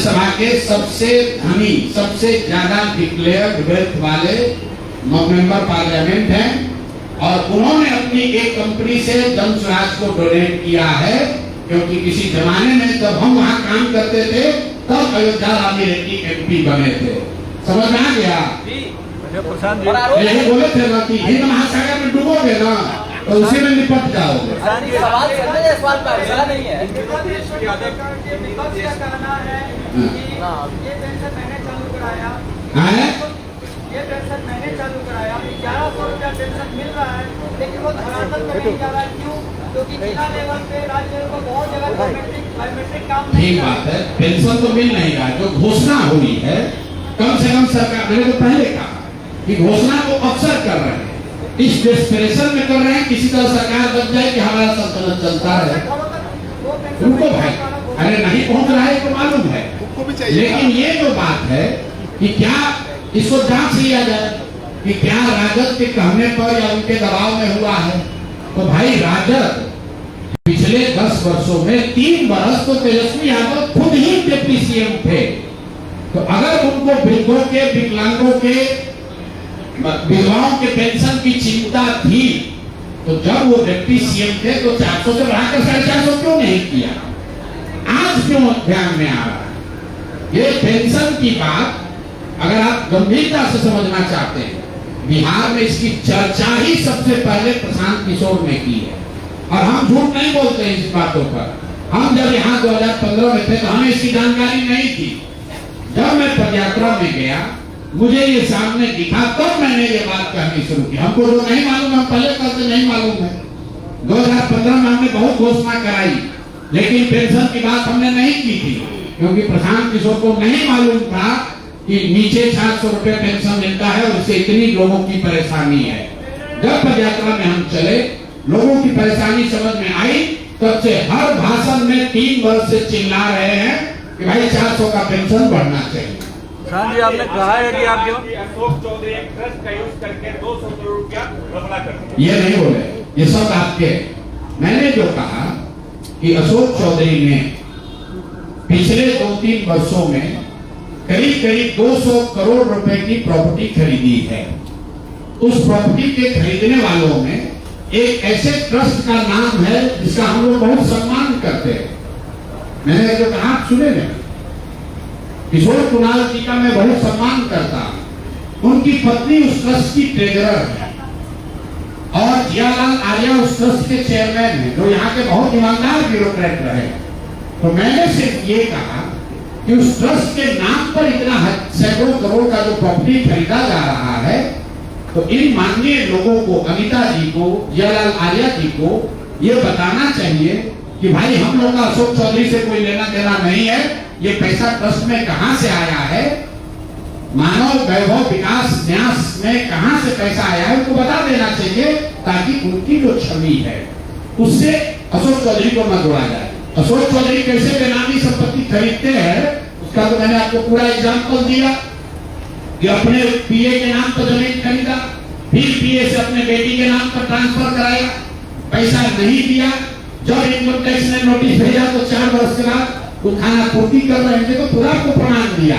सभा के सबसे धनी, सबसे ज्यादा डिक्लेयर्ड वेल्थ वाले मेंबर पार्लियामेंट हैं और उन्होंने अपनी एक कंपनी से जन स्वराज को डोनेट किया है, क्योंकि किसी जमाने में जब हम वहां काम करते थे तब अयोध्या रामी रेड्डी एमपी बने थे। समझ में आ गया? यही बोले थे ना कि हिंद महासागर में डूबोगे ना तो उसी में निपट जाओगे। सवाल का नहीं है। ये पेंशन मैंने चालू कराया, 1100 रुपया पेंशन मिल रहा है, लेकिन वो धरातल में नहीं जा रहा है। क्यों? क्योंकि जिला लेवल पे, राज्य लेवल पर बहुत जगह बायोमेट्रिक काम नहीं। ठीक बात है, पेंशन तो मिल नहीं रहा। जो घोषणा हुई है कम से कम सरकार, मैंने तो पहले कहा कि घोषणा को अक्सर कर रहे हैं, इस डेस्परेशन में कर रहे हैं किसी तरह सरकार बन जाए कि हमारा संतुलन चलता है। उनको भाई अरे नहीं पहुंच रहा है तो मालूम है, लेकिन ये जो बात है कि क्या इसको जांच लिया जाए कि क्या राजद के कहने पर या उनके दबाव में हुआ है। तो भाई राजद पिछले 10 वर्षों में 3 वर्ष तो तेजस्वी यादव खुद ही डिप्टी सीएम थे। तो अगर उनको वृद्धों के, विकलांगों के, विधवाओं के पेंशन की चिंता थी तो जब वो डिप्टी सीएम थे तो 400 से बढ़ाकर 450 क्यों नहीं किया? आज क्यों ध्यान में आ रहा है? ये पेंशन की बात अगर आप गंभीरता से समझना चाहते हैं, बिहार में इसकी चर्चा ही सबसे पहले प्रशांत किशोर ने की है। और हम झूठ नहीं बोलते हैं इस बातों पर। हम जब यहाँ 2015 में थे तो हमें इसकी जानकारी नहीं थी। जब मैं पदयात्रा में गया, मुझे ये सामने दिखा, तब मैंने ये बात कहनी शुरू की। हमको जो नहीं मालूम, हम पहले कहते नहीं मालूम है। 2015 में हमने बहुत घोषणा कराई, लेकिन पेंशन की बात हमने नहीं की थी, क्योंकि प्रशांत किशोर को नहीं मालूम था कि नीचे 400 रुपए पेंशन मिलता है और इससे इतनी लोगों की परेशानी है। जब पदयात्रा में हम चले, लोगों की परेशानी समझ में आई, तब से हर भाषण में 3 वर्ष से चिल्ला रहे हैं कि भाई 400 का पेंशन बढ़ना चाहिए। जी आपने कहा है कि आप जो अशोक चौधरी एक ट्रस्ट का यूज करके 200 करोड़ रुपया घपला करते हैं, ये नहीं बोले, ये सब आपके। मैंने जो कहा कि अशोक चौधरी ने पिछले 2-3 वर्षों में करीब 200 करोड़ रुपए की प्रॉपर्टी खरीदी है। उस प्रॉपर्टी के खरीदने वालों में एक ऐसे ट्रस्ट का नाम है जिसका हम लोग बहुत सम्मान करते हैं। मैंने जो कहा सुने ना, किशोर कुणाल जी का मैं बहुत सम्मान करता हूं। उनकी पत्नी उस ट्रस्ट की ट्रेजरर है और जियालाल आर्या उस ट्रस्ट के चेयरमैन है, जो यहाँ के बहुत ईमानदार ब्यूरोक्रेट रहे। तो मैंने सिर्फ ये कहा कि उस ट्रस्ट के नाम पर इतना सैकड़ों करोड़ का जो प्रॉपर्टी खरीदा जा रहा है, तो इन माननीय लोगों को, अनिता जी को, जियालाल आर्या जी को ये बताना चाहिए कि भाई हम लोग का अशोक चौधरी से कोई लेना देना नहीं है। ये पैसा ट्रस्ट में कहां से आया है, मानव वैभव विकास न्यास में कहां से पैसा आया है, उनको बता देना चाहिए, ताकि उनकी जो छवि है उससे अशोक चौधरी को न जोड़ा जाए। अशोक चौधरी कैसे बेनामी संपत्ति खरीदते हैं उसका तो मैंने आपको पूरा एग्जाम्पल दिया कि अपने पीए के नाम पर जमीन खरीदा, फिर पीए से अपने बेटी के नाम पर ट्रांसफर कराया, पैसा नहीं दिया। जब इनकम टैक्स ने नोटिस भेजा तो 4 वर्ष के बाद वो खाना पूर्ति कर रहे हैं, तो पूरा आपको प्रमाण दिया।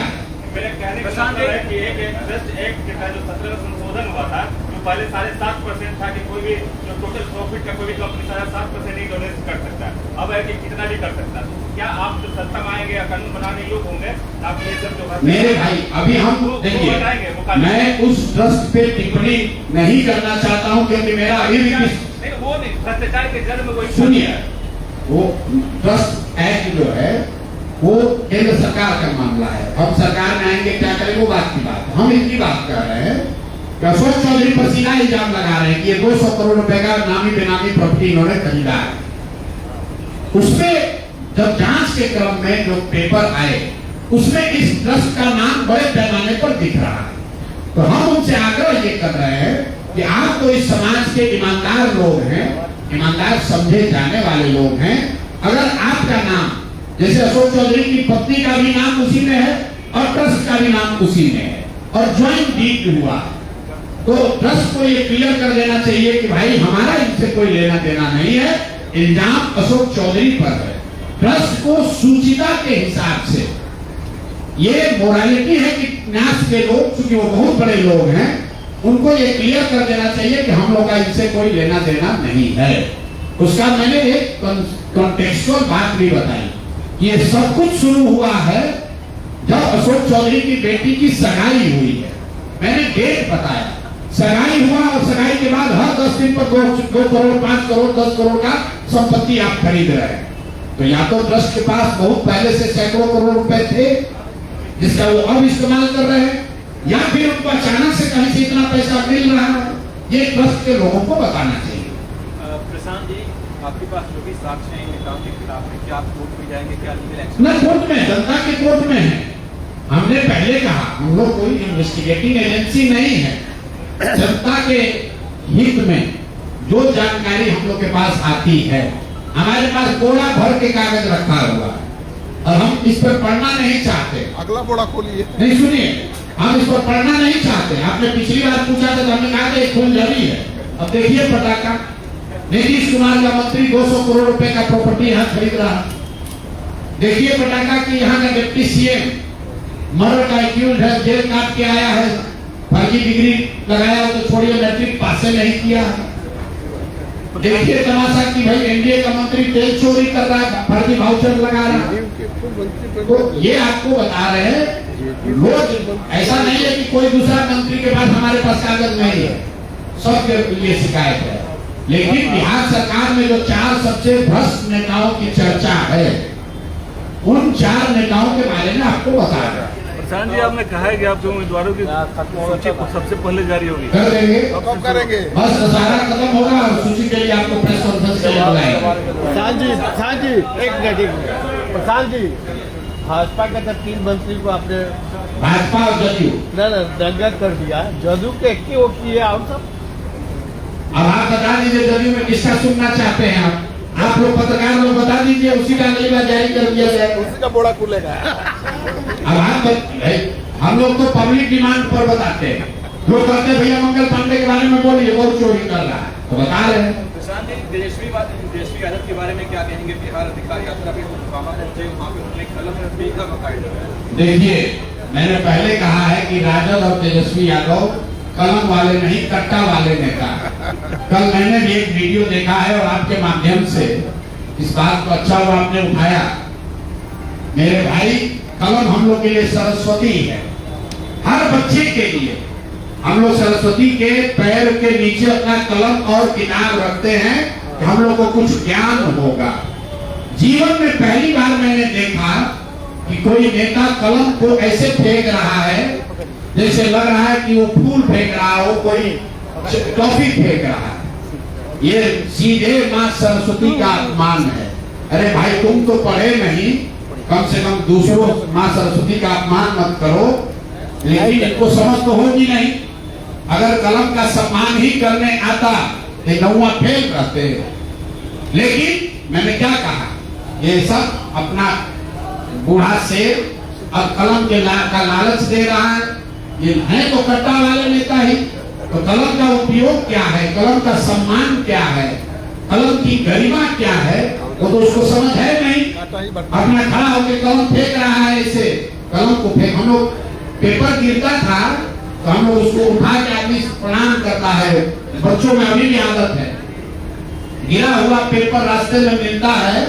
मेरे कहने का मतलब है कि एक ट्रस्ट एक्ट का जो 17 संशोधन हुआ था, जो पहले 7.5% था कि कोई भी जो टोटल प्रॉफिट का कोई भी कंपनी 7.5% ही डोनेट कर सकता है, अब है कि कितना भी कर सकता है। क्या आप जो सत्ता में आएंगे या कानून बनाने योग्य होंगे, आप ये सब जो मेरे भाई अभी हम देखिए, मैं उस ट्रस्ट पे टिप्पणी नहीं करना चाहता हूँ, क्योंकि मेरा अभी भी वो नहीं, भ्रष्टाचार के जन्म वही। सुनिए, वो ट्रस्ट एक्ट जो है वो केंद्र सरकार का मामला है। हम सरकार में आएंगे क्या करें वो बात की बात है। हम इतनी बात कर रहे हैं कि अशोक चौधरी पर सीधा इल्जाम लगा रहे हैं कि ये 200 करोड़ रुपए का नामी बेनामी प्रॉपर्टी इन्होंने खरीदा है। उसमें जब जांच के क्रम में जो पेपर आए उसमें इस ट्रस्ट का नाम बड़े पैमाने पर दिख रहा है। तो हम उनसे आग्रह ये कर रहे हैं कि आप तो इस समाज के ईमानदार लोग हैं, ईमानदार समझे जाने वाले लोग हैं, अगर आपका नाम, जैसे अशोक चौधरी की पत्नी का भी नाम उसी में है और ट्रस्ट का भी नाम उसी में है और ज्वाइंट डीड हुआ, तो ट्रस्ट को ये क्लियर कर देना चाहिए कि भाई हमारा इनसे कोई लेना देना नहीं है, इल्जाम अशोक चौधरी पर है। ट्रस्ट को सूचिता के हिसाब से ये मोरालिटी है कि न्यास के लोग, चूंकि वो बहुत बड़े लोग हैं, उनको ये क्लियर कर देना चाहिए कि हम लोग का इनसे कोई लेना देना नहीं है। उसका मैंने एक कॉन्टेक्सुअल बात भी बताई कि ये सब कुछ शुरू हुआ है जब अशोक चौधरी की बेटी की सगाई हुई है। मैंने डेट बताया, सगाई हुआ और सगाई के बाद हर 10 दिन पर 2 करोड़ 5 करोड़ 10 करोड़ का संपत्ति आप खरीद रहे हैं। तो या तो ट्रस्ट के पास बहुत पहले से सैकड़ों करोड़ रुपए थे जिसका वो अब इस्तेमाल कर रहे हैं, या फिर उनको अचानक से कहीं से इतना पैसा मिल रहा है। ये ट्रस्ट के लोगों को बताना चाहिए। प्रशांत जी, आपके पास जो भी साक्ष्य हैं नेताओं के खिलाफ में, क्या आप कोर्ट में जाएंगे, क्या लीगल एक्शन? न कोर्ट में, जनता के कोर्ट में है। हमने पहले कहा हम लोग कोई इन्वेस्टिगेटिंग एजेंसी नहीं है। जनता के हित में जो जानकारी हम लोग के पास आती है, हमारे पास बोरा भर के कागज रखा हुआ है और हम इस पर पढ़ना नहीं चाहते। अगला बोरा खोलिए। नहीं सुनिए, हम इस पर पढ़ना नहीं चाहते। आपने पिछली बार पूछा था तो हमने कहा था एक फुलझड़ी है। अब देखिए पटाखा, नीतीश कुमार का मंत्री 200 करोड़ रुपए का प्रॉपर्टी यहाँ खरीद रहा। देखिए पटाखा की यहाँ का डिप्टी सीएम मर्डर का एक्यूज है, जेल काट के आया है, फर्जी डिग्री लगाया तो छोड़िए, मैट्रिक पास नहीं किया। देखिए तमाशा कि भाई एनडीए का मंत्री तेल चोरी कर रहा है, फर्जी वाउचर लगा रहा है। तो ये आपको बता रहे हैं लोग, ऐसा नहीं है कि कोई दूसरा मंत्री के पास हमारे पास कागज नहीं है, सबके लिए शिकायत है। लेकिन बिहार सरकार में जो 4 सबसे भ्रष्ट नेताओं की चर्चा है, उन 4 नेताओं के बारे में आपको बता रहे हैं। प्रशांत जी, आपने कहा है कि आपके उम्मीदवारों की सूची सबसे पहले जारी होगी, कर देंगे, कब करेंगे? बस दशहरा खत्म होगा और सूची के लिए आपको प्रेस कॉन्फ्रेंस के लिए बुलाएंगे। प्रशांत जी एक मिनट प्रशांत जी, भाजपा के 3 मंत्री को आपने भाजपा और जदयू दंगत कर दिया, जदयू के 1 वोट किए और सब। अब आप बता दीजिए जदयू में किसका सुनना चाहते हैं आप लोग पत्रकार लोग बता दीजिए, उसी का अगली बार जारी कर दिया जाए, उसी का बोरा खुलेगा। अब आप हम लोग तो पब्लिक डिमांड पर बताते हैं। लोग कहते हैं भैया मंगल पांडे के बारे में बोलिए, बहुत चोरी कर रहा है, तो बता रहे हैं। प्रशांत जी, तेजस्वी यादव के बारे में क्या कहेंगे? बिहार अधिकार यात्रा पे मोकामा पहुंचे, वहाँ पे उन्होंने कलम रखने का बकायदा। देखिए, मैंने पहले कहा है कि राजद और तेजस्वी यादव कलम वाले नहीं, कट्टा वाले नेता। कल मैंने भी एक वीडियो देखा है और आपके माध्यम से इस बात को अच्छा हुआ आपने उठाया। मेरे भाई, कलम हम लोग के लिए सरस्वती है, हर बच्चे के लिए। हम लोग सरस्वती के पैर के नीचे अपना कलम और किताब रखते हैं कि हम लोग को कुछ ज्ञान होगा। जीवन में पहली बार मैंने देखा कि कोई नेता कलम को ऐसे फेंक रहा है जैसे लग रहा है कि वो फूल फेंक रहा हो, कोई टॉफी फेंक रहा है। ये सीधे माँ सरस्वती का अपमान है। अरे भाई, तुम तो पढ़े नहीं, कम से कम दूसरों माँ सरस्वती का अपमान मत करो। लेकिन इनको समझ तो होगी नहीं। अगर कलम का सम्मान ही करने आता तो नौवा फेल करते। लेकिन मैंने क्या कहा, ये सब अपना बूढ़ा शेर अब कलम के का लालच दे रहा है। ये है तो कट्टा वाले नेता ही। तो कलम का उपयोग क्या है, कलम का सम्मान क्या है, कलम की गरिमा क्या है, वो तो उसको समझ है नहीं। अपना खड़ा होकर कलम फेंक रहा है ऐसे। कलम को फेंक, हम लोग पेपर गिरता था तो हम लोग उसको उठा के आदमी प्रणाम करता है। बच्चों में अभी भी आदत है, गिरा हुआ पेपर रास्ते में मिलता है,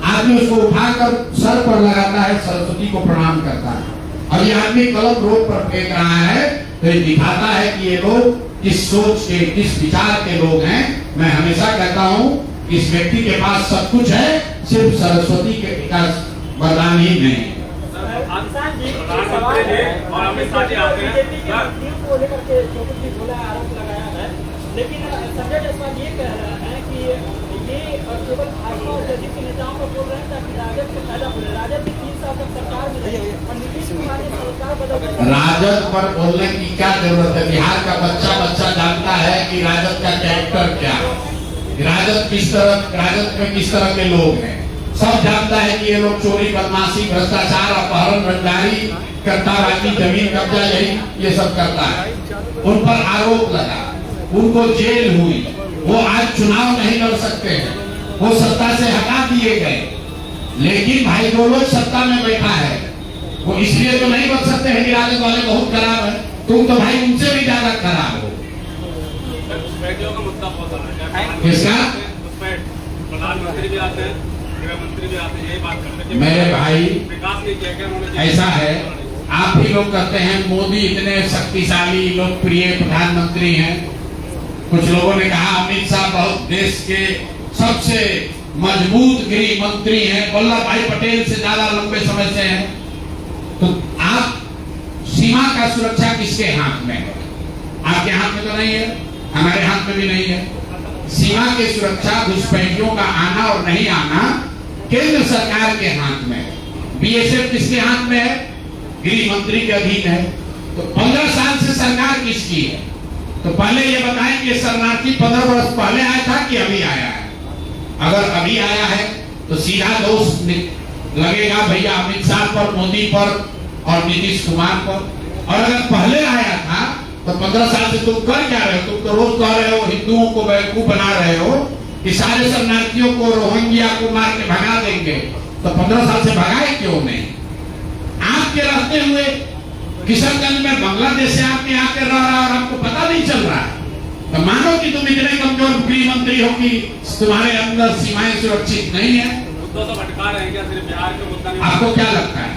आदमी उसको उठाकर सर पर लगाता है, सरस्वती को प्रणाम करता है। और ये आदमी कलम रोड पर फेंक रहा है, तो ये दिखाता है कि ये लोग किस सोच के, किस विचार के लोग हैं। मैं हमेशा कहता हूँ कि इस व्यक्ति के पास सब कुछ है, सिर्फ सरस्वती के विकास वरदान ही नहीं। लेकिन संजय जायसवाल ये कह रहा है कि ये केवल भाजपा और जदयू के नेताओं को बोल रहे हैं ताकि राजद को फायदा हो। राजद की 3 साल तक सरकार में रही और नीतीश कुमार ने सरकार बदल। राजद पर बोलने की क्या जरूरत है? बिहार का बच्चा जानता है कि राजद का कैरेक्टर क्या है, राजद में किस तरह के लोग हैं। सब जानता है कि ये लोग चोरी, बदमाशी, भ्रष्टाचार, अपहरण, रंगदारी, कट्टाबाजी, जमीन कब्जा, यही ये सब करता है। उन पर आरोप लगा, उनको जेल हुई, वो आज चुनाव नहीं लड़ सकते हैं, वो सत्ता से हटा दिए गए। लेकिन भाई, जो लोग सत्ता में बैठा है वो इसलिए तो नहीं बच सकते हैं कि राजद वाले बहुत खराब है। तुम तो भाई उनसे भी ज्यादा खराब हो। घुसपैठियों का मुद्दा बहुत है। किसका? प्रधानमंत्री भी आते हैं, गृह मंत्री भी आते हैं, यही बात करते हैं। मेरे भाई विकास के क्या क्या ऐसा है, आप भी लोग कहते हैं मोदी इतने शक्तिशाली लोकप्रिय प्रधानमंत्री हैं। कुछ लोगों ने कहा अमित शाह बहुत देश के सबसे मजबूत गृह मंत्री हैं, वल्लभ भाई पटेल से ज्यादा लंबे समय से हैं। तो आप सीमा का सुरक्षा किसके हाथ में है? आपके हाथ में तो नहीं है, हमारे हाथ में भी नहीं है। सीमा की सुरक्षा, घुसपैठियों का आना और नहीं आना केंद्र सरकार के हाथ में है। बीएसएफ किसके हाथ में है? गृह मंत्री के अधीन है। तो 15 साल से सरकार किसकी है? तो पहले ये बताएं कि शरणार्थी 15 वर्ष पहले आया था कि अभी आया है? अगर अभी आया है तो सीधा दोष लगेगा भैया अमित शाह पर, मोदी पर और नीतीश कुमार पर। और अगर पहले आया था तो 15 साल से तुम कर क्या रहे हो? तुम तो रोज कह रहे हो हिंदुओं को बेवकूफ बना रहे हो कि सारे शरणार्थियों को, रोहिंग्या को मार के भगा देंगे। तो 15 साल से भगाए क्यों नहीं? आपके रहते हुए किशनगंज में बांग्लादेश से आपके आके रह रहा और आपको पता नहीं चल रहा है। तो मानो कि तुम इतने कमजोर गृह मंत्री हो कि तुम्हारे अंदर सीमाएं सुरक्षित नहीं है। मुद्दा तो भटका रहे हैं क्या? सिर्फ बिहार के मुद्दा नहीं। आपको क्या लगता है?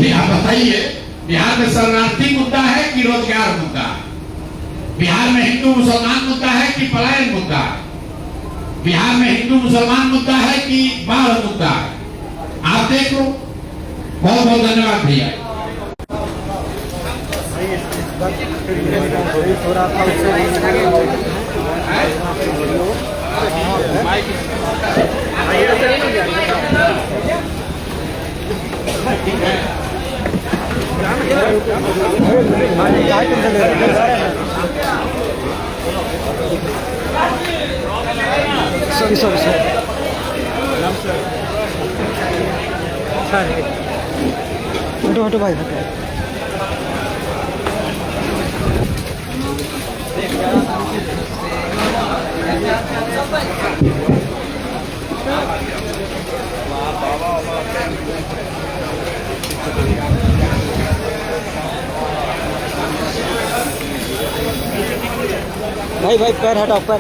ये आप बताइए, बिहार में शरणार्थी मुद्दा है कि रोजगार मुद्दा है? बिहार में हिंदू मुसलमान मुद्दा है कि पलायन मुद्दा है? बिहार में हिंदू मुसलमान मुद्दा है कि बाढ़ मुद्दा है? आप देखो। बहुत बहुत धन्यवाद भैया। हटो भाई हटो। भाई भाई पैर हटाओ, पैर।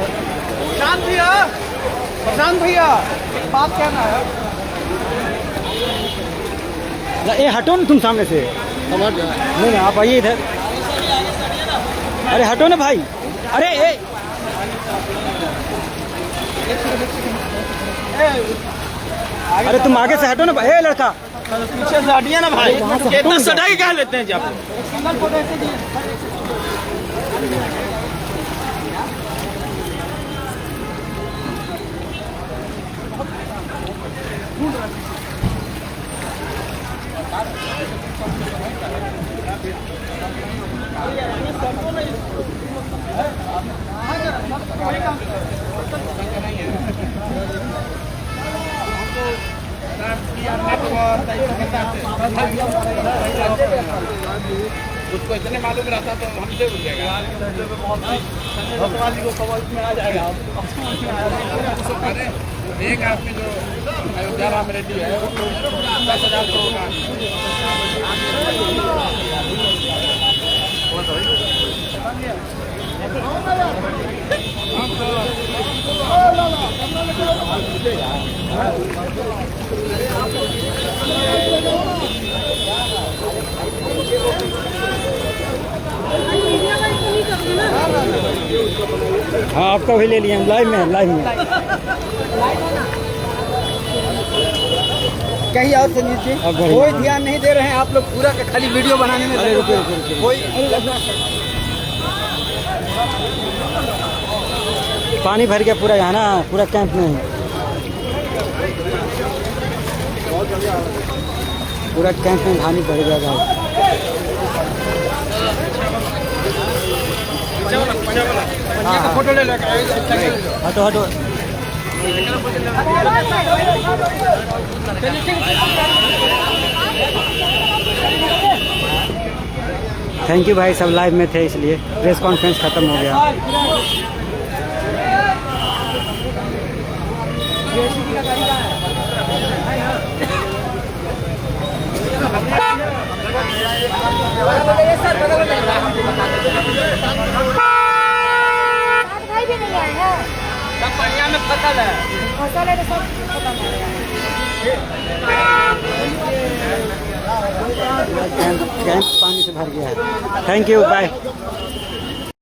प्रशांत भैया बात कहना है। ए हटो ना तुम सामने से। नहीं आप आइए इधर। अरे हटो ना भाई। अरे अरे तुम आगे से हटो ना भाई। ए लड़का पीछे से हटिए ना भाई। इतना सटाई क्या लेते हैं जब? उसको इतने मालूम रहता तो हमसे हो जाएगा। एक आदमी जो अयोध्या राम रेड्डी है 10,000 करोड़ का हाँ आपका भी ले लिए हम लाइव में, लाइव में। कहीं और संजीत जी कोई ध्यान नहीं दे रहे हैं आप लोग, पूरा का खाली वीडियो बनाने में। कोई पानी भर गया पूरा यहाँ ना, पूरा कैंप में पूरा कैंप में पानी भर गया। फोटो ले लेगा। हटो हटो। थैंक यू भाई, सब लाइव में थे इसलिए प्रेस कॉन्फ्रेंस खत्म हो गया। फसल है तो सब खत्म हो गया कैंप पानी से भर गया है। Thank you, bye.